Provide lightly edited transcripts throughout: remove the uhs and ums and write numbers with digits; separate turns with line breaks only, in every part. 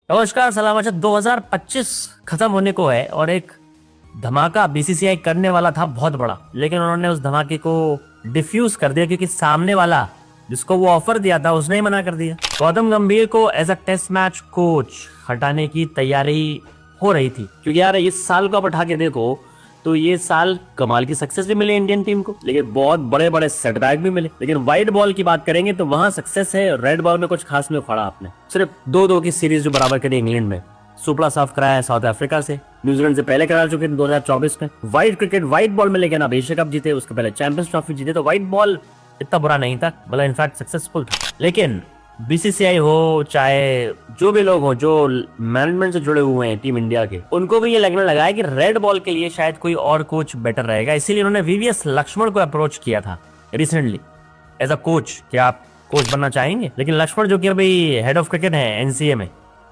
नमस्कार सलाम। अच्छा, 2025 खत्म होने को है और एक धमाका बीसीसीआई करने वाला था बहुत बड़ा, लेकिन उन्होंने उस धमाके को डिफ्यूज कर दिया क्योंकि सामने वाला जिसको वो ऑफर दिया था उसने ही मना कर दिया। गौतम गंभीर को as a test match coach हटाने की तैयारी हो रही थी क्योंकि यार इस साल को आप उठा के देखो तो ये साल कमाल की सक्सेस भी मिले इंडियन टीम को, लेकिन बहुत बड़े बड़े सेटबैक भी मिले। लेकिन व्हाइट बॉल की बात करेंगे तो वहां सक्सेस है, रेड बॉल में कुछ खास नहीं उखाड़ा आपने। सिर्फ 2-2 की सीरीज जो बराबर करी इंग्लैंड में, सुपड़ा साफ कराया है साउथ अफ्रीका से, न्यूजीलैंड से पहले करा चुके थे 2024 में। व्हाइट क्रिकेट व्हाइट बॉल में लेकिन अब एशिया कप जीते, उसके पहले चैंपियंस ट्रॉफी जीते, तो व्हाइट बॉल इतना बुरा नहीं था, मतलब इनफैक्ट सक्सेसफुल था। लेकिन बीसीसीआई हो चाहे जो भी लोग हो जो मैनेजमेंट से जुड़े हुए हैं टीम इंडिया के, उनको भी ये लगने लगा है कि रेड बॉल के लिए शायद कोई और कोच बेटर रहेगा। इसीलिए उन्होंने वीवीएस लक्ष्मण को अप्रोच किया था रिसेंटली एज अ कोच, क्या आप कोच बनना चाहेंगे। लेकिन लक्ष्मण जो कि अभी हेड ऑफ क्रिकेट है एनसीए में,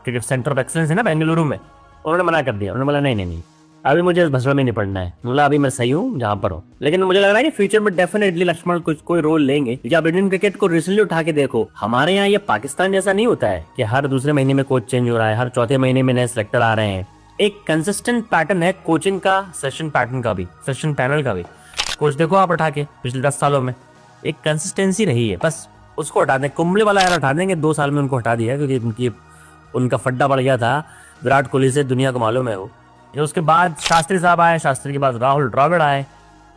क्रिकेट सेंटर ऑफ एक्सीलेंस है ना बेंगलुरु में, उन्होंने मना कर दिया। उन्होंने बोला नहीं, अभी मुझे इस भसड़ में नहीं पड़ना है, मतलब अभी मैं सही हूँ जहां पर हूँ। लेकिन मुझे लग रहा है कि फ्यूचर में डेफिनेटली लक्ष्मण कुछ कोई रोल लेंगे। जब इंडियन क्रिकेट को रिसेंटली उठा के देखो, हमारे यहाँ ये पाकिस्तान जैसा नहीं होता है कि हर दूसरे महीने में कोच चेंज हो रहा है, हर चौथे महीने में नए सिलेक्टर आ रहे हैं। एक कंसिस्टेंट पैटर्न है कोचिंग का, सेशन पैटर्न का भी, सेशन पैनल का भी। कोच देखो आप उठा के पिछले 10 सालों में एक कंसिस्टेंसी रही है, बस उसको हटा दें। कुंबले वाला यार हटा देंगे, 2 साल में उनको हटा दिया क्योंकि उनका फड्डा बढ़ गया था विराट कोहली से, दुनिया को मालूम है वो। उसके बाद शास्त्री साहब आए, शास्त्री के बाद राहुल द्रविड़ आए,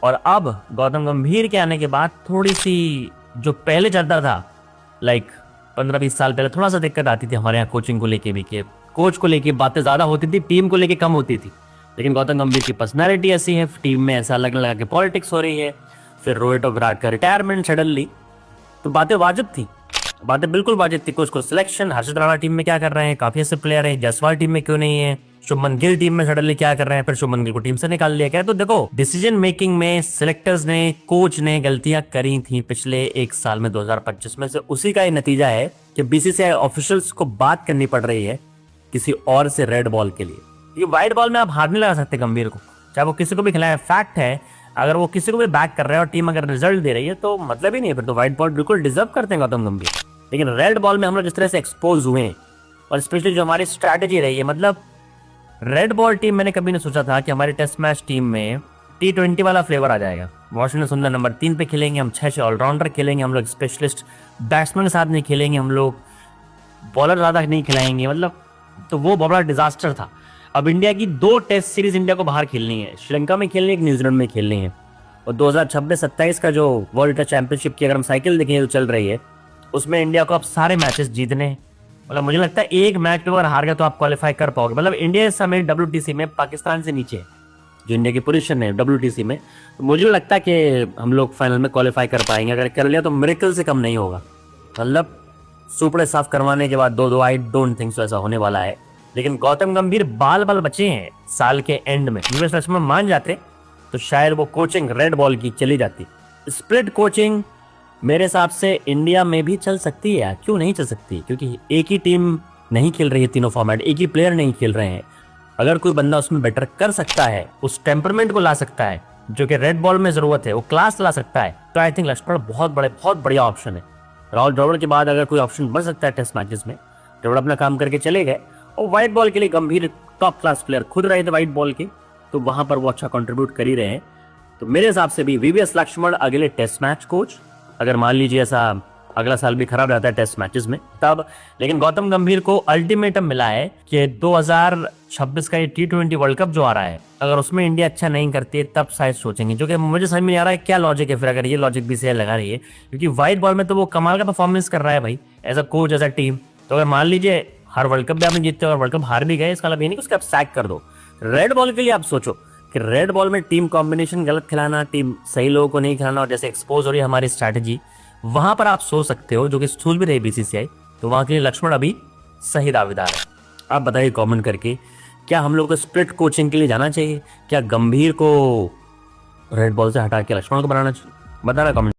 और अब गौतम गंभीर के आने के बाद थोड़ी सी जो पहले चलता था लाइक 15-20 साल पहले थोड़ा सा दिक्कत आती थी हमारे यहाँ कोचिंग को लेके भी, कि कोच को लेके बातें ज्यादा होती थी, टीम को लेके कम होती थी। लेकिन गौतम गंभीर की पर्सनैलिटी ऐसी है, टीम में ऐसा लगने लगा कि पॉलिटिक्स हो रही है। फिर रोहित और विराट का रिटायरमेंट सडनली, तो बातें वाजिब थी, बातें बिल्कुल वाजिब थी। कोच को सिलेक्शन, हर्षित राणा टीम में क्या कर रहे हैं, काफी ऐसे प्लेयर है, जायसवाल टीम में क्यों नहीं है, शुभमन गिल टीम में सडनली क्या कर रहे हैं, फिर शुभमन गिल को टीम से निकाल लिया गया। तो देखो डिसीजन मेकिंग में सिलेक्टर्स ने, कोच ने गलतियां करी थी पिछले 1 साल में 2025 में से, उसी का ही नतीजा है कि बीसीसीआई ऑफिशियल्स को बात करनी पड़ रही है किसी और से रेड बॉल के लिए। ये व्हाइट बॉल में आप हाथ नहीं लगा सकते गंभीर को, चाहे वो किसी को भी खिलाए। फैक्ट है, अगर वो किसी को भी बैक कर रहा है और टीम अगर रिजल्ट दे रही है तो मतलब ही नहीं है, फिर तो व्हाइट बॉल बिल्कुल डिजर्व करते हैं गौतम गंभीर। लेकिन रेड बॉल में हम लोग जिस तरह से एक्सपोज हुए हैं, और स्पेशली जो हमारी स्ट्रैटेजी रही है, मतलब रेड बॉल टीम, मैंने कभी नहीं सोचा था कि हमारी टेस्ट मैच टीम में T20 वाला फ्लेवर आ जाएगा। वॉशिंगटन सुंदर नंबर 3 पे खेलेंगे, हम 6 ऑलराउंडर खेलेंगे, हम लोग स्पेशलिस्ट बैट्समैन के साथ नहीं खेलेंगे, हम लोग बॉलर ज्यादा नहीं खिलाएंगे, मतलब तो वो बहुत बड़ा डिजास्टर था। अब इंडिया की 2 टेस्ट सीरीज इंडिया को बाहर खेलनी है, श्रीलंका में खेलनी है, एक न्यूजीलैंड में खेलनी है। और 2026-27 का जो वर्ल्ड टेस्ट चैंपियनशिप की अगर हम साइकिल देखें जो चल रही है, उसमें इंडिया को अब सारे मैचेस जीतने, मतलब मुझे लगता है एक मैच में अगर हार गया तो आप क्वालिफाई कर पाओगे। मतलब इंडिया इस समय WTC में पाकिस्तान से नीचे है, जो इंडिया की पोजीशन है WTC में, तो मुझे लगता है कि हम लोग फाइनल में क्वालिफाई कर पाएंगे। अगर कर लिया तो मिरेकल से कम नहीं होगा, मतलब सुपड़े साफ करवाने के बाद 2-2 आई डोंट थिंक सो ऐसा होने वाला है। लेकिन गौतम गंभीर बाल बचे हैं साल के एंड में, वीवीएस लक्ष्मण मान जाते तो शायद वो कोचिंग रेड बॉल की चली जाती। स्प्लिट कोचिंग मेरे हिसाब से इंडिया में भी चल सकती है, क्यों नहीं चल सकती, क्योंकि एक ही टीम नहीं खेल रही है, तीनों फॉर्मेट, एक ही प्लेयर नहीं खेल रहे हैं। अगर कोई बंदा उसमें बेटर कर सकता है, उस टेम्परमेंट को ला सकता है जो कि रेड बॉल में जरूरत है, वो क्लास ला सकता है, तो आई थिंक लक्ष्मण बहुत बढ़िया ऑप्शन है। राहुल द्रविड़ के बाद अगर कोई ऑप्शन बन सकता है टेस्ट मैचेस में, द्रविड़ अपना काम करके चले गए, और व्हाइट बॉल के लिए गंभीर टॉप क्लास प्लेयर खुद रहे थे व्हाइट बॉल के, तो वहां पर वो अच्छा कंट्रीब्यूट कर ही रहे हैं। तो मेरे हिसाब से भी वीवीएस लक्ष्मण अगले टेस्ट मैच कोच, अगर मान लीजिए ऐसा अगला साल भी खराब रहता है टेस्ट मैचेस में तब। लेकिन गौतम गंभीर को अल्टीमेटम मिला है कि 2026 का ये T20 वर्ल्ड कप जो आ रहा है, अगर उसमें इंडिया अच्छा नहीं करती है तब शायद सोचेंगे, जो कि मुझे समझ में नहीं आ रहा है क्या लॉजिक है फिर, अगर ये लॉजिक भी सही लगा रही है, क्योंकि व्हाइट बॉल में तो वो कमाल का परफॉर्मेंस कर रहा है भाई, as a coach, as a team. तो अगर मान लीजिए हर वर्ल्ड कप भी आपने जीतते हो और वर्ल्ड कप हार भी गए, इसका मतलब ये नहीं कि उसके आप सैक कर दो। रेड बॉल के लिए आप सोचो कि रेड बॉल में टीम कॉम्बिनेशन गलत खिलाना, टीम सही लोगों को नहीं खिलाना, और जैसे एक्सपोज हो रही है हमारी स्ट्रैटेजी, वहां पर आप सोच सकते हो, जो कि सूझ भी रही बीसीसीआई, तो वहां के लिए लक्ष्मण अभी सही दावेदार है। आप बताइए कमेंट करके, क्या हम लोग को स्प्लिट कोचिंग के लिए जाना चाहिए, क्या गंभीर को रेड बॉल से हटा के लक्ष्मण को बनाना चाहिए, बताना कमेंट।